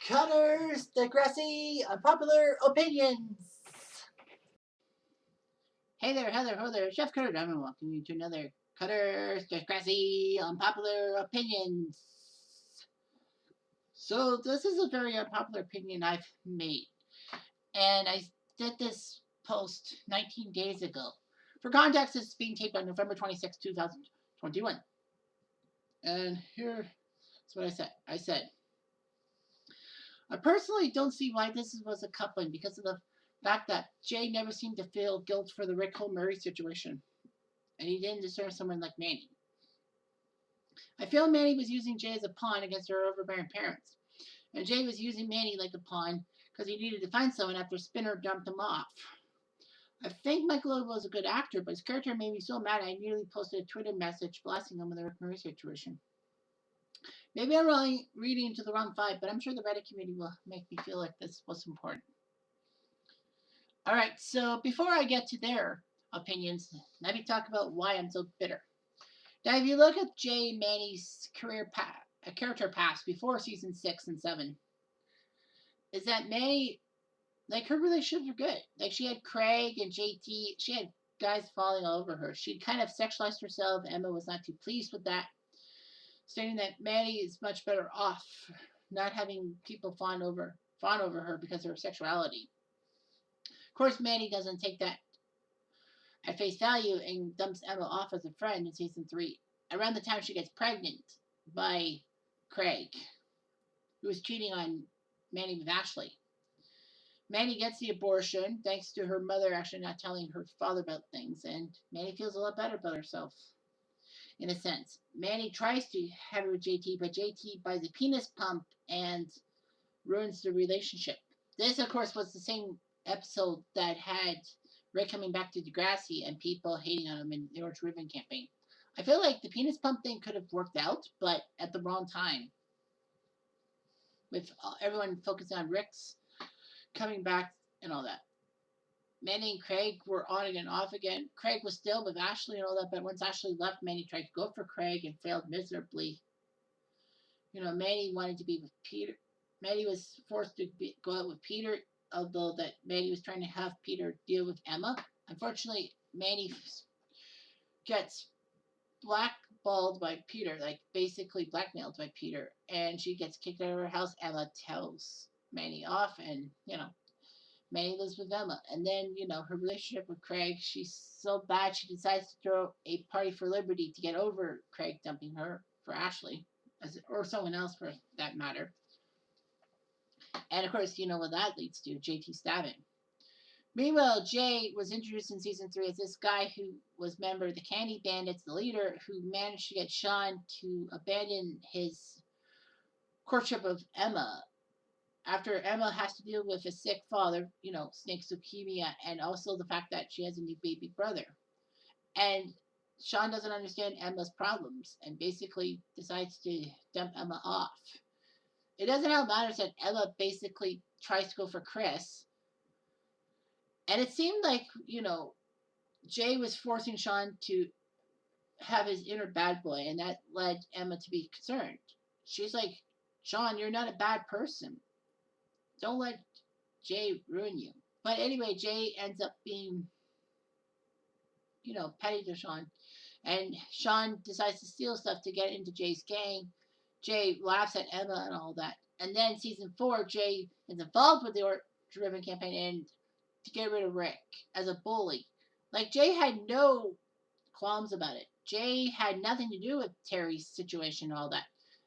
Cutters, Degrassi, Unpopular Opinions. Hey there, ho there, Chef Cutter. I'm welcome you to another Cutters, Degrassi, Unpopular Opinions. So this is a very unpopular opinion I've made, and I did this post 19 days ago. For context, it's being taped on November 26, 2021. And here's what I said. I said, I personally don't see why this was a coupling because of the fact that Jay never seemed to feel guilt for the Rick Murray situation, and he didn't deserve someone like Manny. I feel Manny was using Jay as a pawn against her overbearing parents, and Jay was using Manny like a pawn because he needed to find someone after Spinner dumped him off. I think Michael Loeb was a good actor, but his character made me so mad I nearly posted a Twitter message blasting him with the Rick Murray situation. Maybe I'm really reading into the wrong vibe, but I'm sure the Reddit community will make me feel like this was important. Alright, so before I get to their opinions, let me talk about why I'm so bitter. Now, if you look at Jay and Manny's character past before season 6 and 7, is that Manny, like, her relationships were good. Like, she had Craig and JT, she had guys falling all over her. She'd kind of sexualized herself. Emma was not too pleased with that, stating that Manny is much better off not having people fawn over her because of her sexuality. Of course, Manny doesn't take that at face value and dumps Emma off as a friend in season 3, around the time she gets pregnant by Craig, who was cheating on Manny with Ashley. Manny gets the abortion thanks to her mother actually not telling her father about things, and Manny feels a lot better about herself. In a sense, Manny tries to have her with JT, but JT buys a penis pump and ruins the relationship. This, of course, was the same episode that had Rick coming back to Degrassi and people hating on him in the Orange Ribbon campaign. I feel like the penis pump thing could have worked out, but at the wrong time. With everyone focusing on Rick's coming back and all that. Manny and Craig were on again, off again. Craig was still with Ashley and all that, but once Ashley left, Manny tried to go for Craig and failed miserably. Manny wanted to be with Peter. Manny was forced to go out with Peter, although that Manny was trying to have Peter deal with Emma. Unfortunately, Manny gets blackballed by Peter, like basically blackmailed by Peter, and she gets kicked out of her house. Emma tells Manny off, and Manny lives with Emma. And then, her relationship with Craig, she's so bad she decides to throw a party for Liberty to get over Craig dumping her for Ashley, or someone else for that matter. And of course, you know what that leads to, JT stabbing. Meanwhile, Jay was introduced in season 3 as this guy who was member of the Candy Bandits, the leader, who managed to get Sean to abandon his courtship of Emma after Emma has to deal with a sick father, Snake's leukemia, and also the fact that she has a new baby brother. And Sean doesn't understand Emma's problems and basically decides to dump Emma off. It doesn't help matters that Emma basically tries to go for Chris. And it seemed like, Jay was forcing Sean to have his inner bad boy, and that led Emma to be concerned. She's like, Sean, you're not a bad person. Don't let Jay ruin you. But anyway, Jay ends up being, petty to Sean. And Sean decides to steal stuff to get into Jay's gang. Jay laughs at Emma and all that. And then season 4, Jay is involved with the Orange Ribbon campaign and to get rid of Rick as a bully. Like, Jay had no qualms about it. Jay had nothing to do with Terry's situation and all that.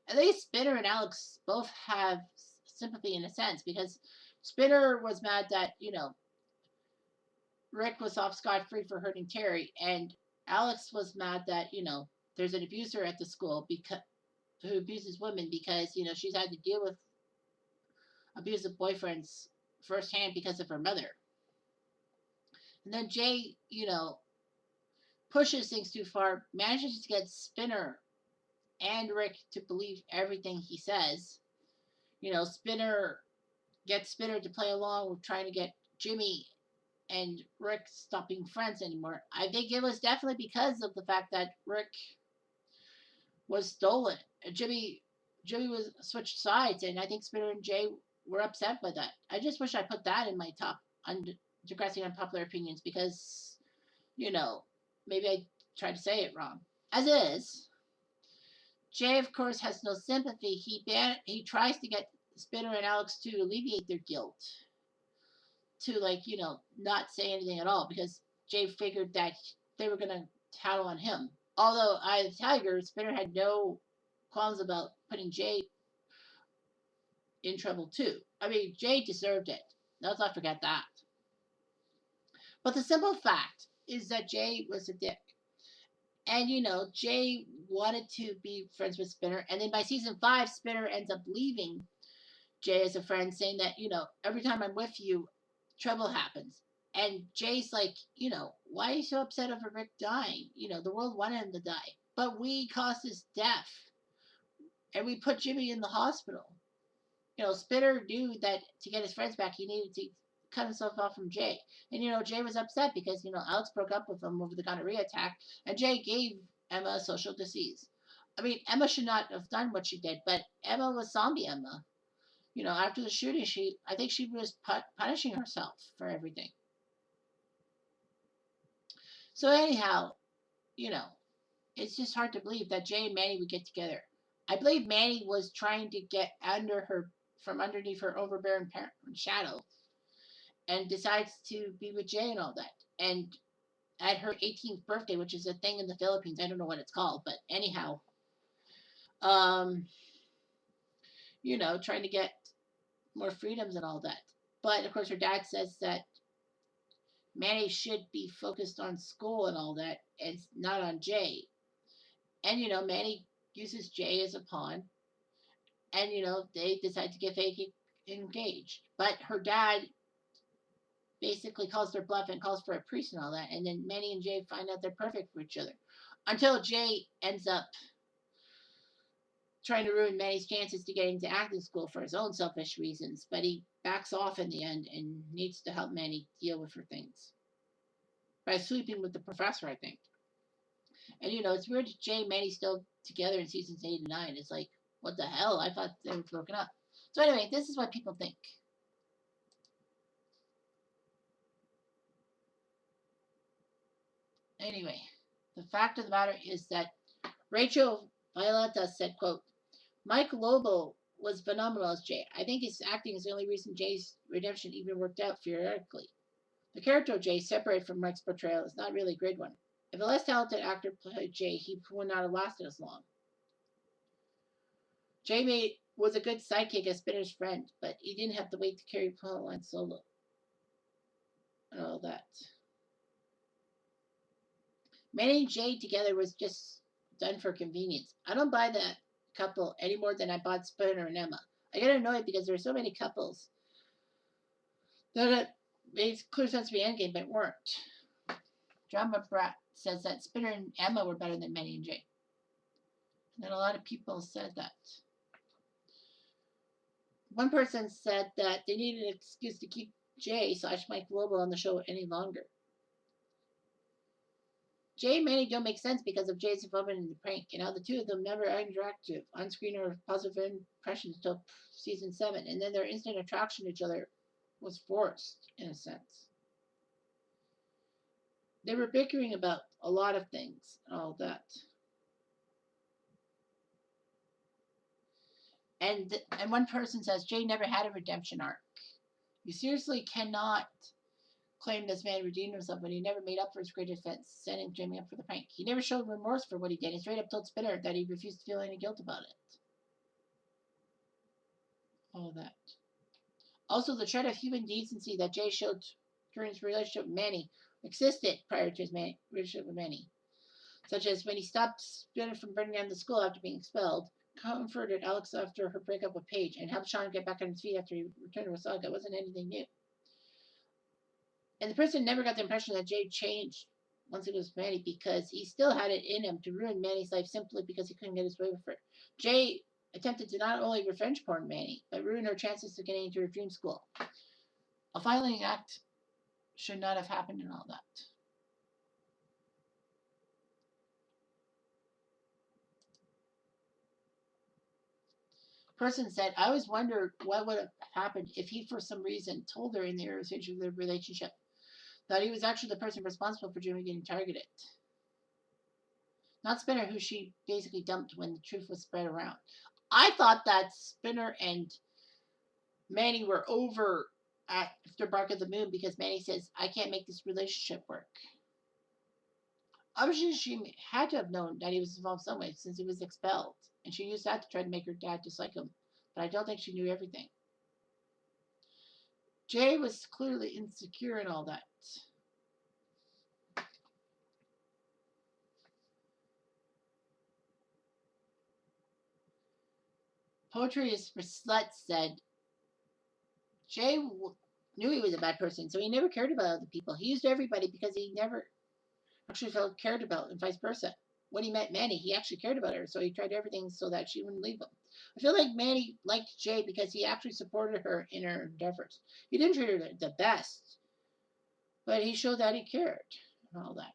At least Spinner and Alex both have sympathy in a sense, because Spinner was mad that, Rick was off scot-free for hurting Terry, and Alex was mad that, there's an abuser at the school who abuses women because, she's had to deal with abusive boyfriends firsthand because of her mother. And then Jay, pushes things too far, manages to get Spinner and Rick to believe everything he says. Spinner gets Spinner to play along with trying to get Jimmy and Rick stop being friends anymore. I think it was definitely because of the fact that Rick was stolen. Jimmy Jimmy was switched sides, and I think Spinner and Jay were upset by that. I just wish I put that in my top digressing unpopular opinions because, you know, maybe I tried to say it wrong. As is, Jay, of course, has no sympathy. He tries to get Spinner and Alex to alleviate their guilt, to, like, not say anything at all because Jay figured that they were gonna tattle on him. Although Eye of the Tiger, Spinner had no qualms about putting Jay in trouble too. I mean, Jay deserved it. Let's not forget that. But the simple fact is that Jay was a dick. And Jay wanted to be friends with Spinner, and then by season 5, Spinner ends up leaving Jay as a friend, saying that, every time I'm with you, trouble happens. And Jay's like, why are you so upset over Rick dying? The world wanted him to die. But we caused his death. And we put Jimmy in the hospital. Spinner knew that to get his friends back, he needed to cut himself off from Jay. And, Jay was upset because, Alex broke up with him over the gonorrhea attack. And Jay gave Emma a social disease. I mean, Emma should not have done what she did, but Emma was zombie Emma. After the shooting, I think she was punishing herself for everything. So anyhow, it's just hard to believe that Jay and Manny would get together. I believe Manny was trying to get from underneath her overbearing shadow, and decides to be with Jay and all that. And at her 18th birthday, which is a thing in the Philippines, I don't know what it's called, but anyhow, trying to get more freedoms and all that. But of course, her dad says that Manny should be focused on school and all that, and not on Jay. And Manny uses Jay as a pawn, and they decide to get fake engaged. But her dad basically calls their bluff and calls for a priest and all that, and then Manny and Jay find out they're perfect for each other, until Jay ends up trying to ruin Manny's chances to get into acting school for his own selfish reasons, but he backs off in the end and needs to help Manny deal with her things by sleeping with the professor, I think. And it's weird that Jay and Manny still together in seasons 8 and 9. It's like, what the hell? I thought they were broken up. So anyway, this is what people think. Anyway, the fact of the matter is that Rachel Violeta said, quote, Mike Lobo was phenomenal as Jay. I think his acting is the only reason Jay's redemption even worked out theoretically. The character of Jay, separated from Mike's portrayal, is not really a great one. If a less talented actor played Jay, he would not have lasted as long. Jay was a good sidekick as Spinner's friend, but he didn't have the weight to carry plotline solo. And all that. Manny and Jay together was just done for convenience. I don't buy that couple any more than I bought Spinner and Emma. I get annoyed because there are so many couples that it made clear sense to be endgame, but weren't. Drama Brat says that Spinner and Emma were better than Manny and Jay. And then a lot of people said that. One person said that they needed an excuse to keep Jay/Mike Global on the show any longer. Jay and Manny don't make sense because of Jay's involvement in the prank, and how the two of them never interacted on screen or positive impressions until season 7, and then their instant attraction to each other was forced, in a sense. They were bickering about a lot of things and all that. And one person says Jay never had a redemption arc. You seriously cannot claim this man redeemed himself when he never made up for his great offense, sending Jimmy up for the prank. He never showed remorse for what he did. He straight up told Spinner that he refused to feel any guilt about it. All that. Also, the shred of human decency that Jay showed during his relationship with Manny existed prior to his relationship with Manny. Such as when he stopped Spinner from burning down the school after being expelled, comforted Alex after her breakup with Paige, and helped Sean get back on his feet after he returned to Wasaga. It wasn't anything new. And the person never got the impression that Jay changed once he was Manny, because he still had it in him to ruin Manny's life simply because he couldn't get his way with her. Jay attempted to not only revenge porn Manny, but ruin her chances of getting into her dream school. A violent act should not have happened and all that. Person said, I always wondered what would have happened if he, for some reason, told her in the early stage of their relationship that he was actually the person responsible for Jimmy getting targeted. Not Spinner, who she basically dumped when the truth was spread around. I thought that Spinner and Manny were over after Bark of the Moon because Manny says, I can't make this relationship work. Obviously, she had to have known that he was involved some way since he was expelled, and she used that to try to make her dad dislike him. But I don't think she knew everything. Jay was clearly insecure and all that. Poetry is for sluts said Jay knew he was a bad person, so he never cared about other people. He used everybody because he never actually felt cared about, and vice versa. When he met Manny, he actually cared about her, so he tried everything so that she wouldn't leave him. I feel like Manny liked Jay because he actually supported her in her endeavors. He didn't treat her the best, but he showed that he cared and all that.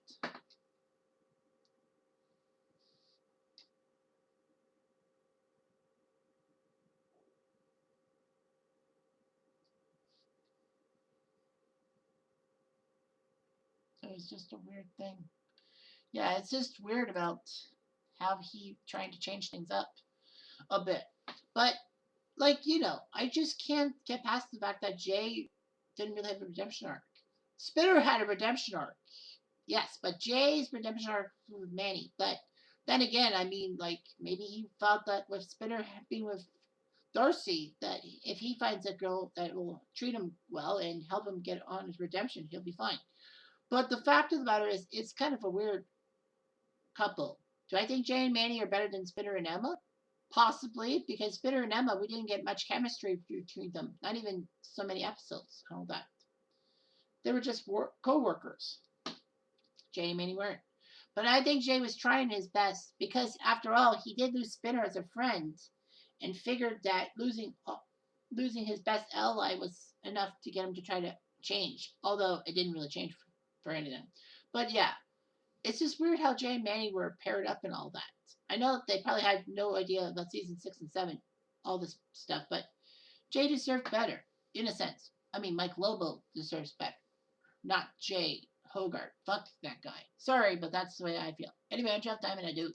So it's just a weird thing. Yeah, it's just weird about how he trying to change things up a bit. But I just can't get past the fact that Jay didn't really have a redemption arc. Spinner had a redemption arc, yes, but Jay's redemption arc with Manny. But then again, I mean, like maybe he felt that with Spinner being with Darcy, that if he finds a girl that will treat him well and help him get on his redemption, he'll be fine. But the fact of the matter is, it's kind of a weird couple. Do I think Jay and Manny are better than Spinner and Emma? Possibly, because Spinner and Emma, we didn't get much chemistry between them. Not even so many episodes. All that. They were just co-workers. Jay and Manny weren't. But I think Jay was trying his best because, after all, he did lose Spinner as a friend, and figured that losing his best ally was enough to get him to try to change. Although it didn't really change for any of them. But yeah, it's just weird how Jay and Manny were paired up and all that. I know they probably had no idea about season 6 and 7, all this stuff, but Jay deserved better, in a sense. I mean, Mike Lobo deserves better, not Jay Hogarth. Fuck that guy. Sorry, but that's the way I feel. Anyway, I'm Jeff Diamond. I do.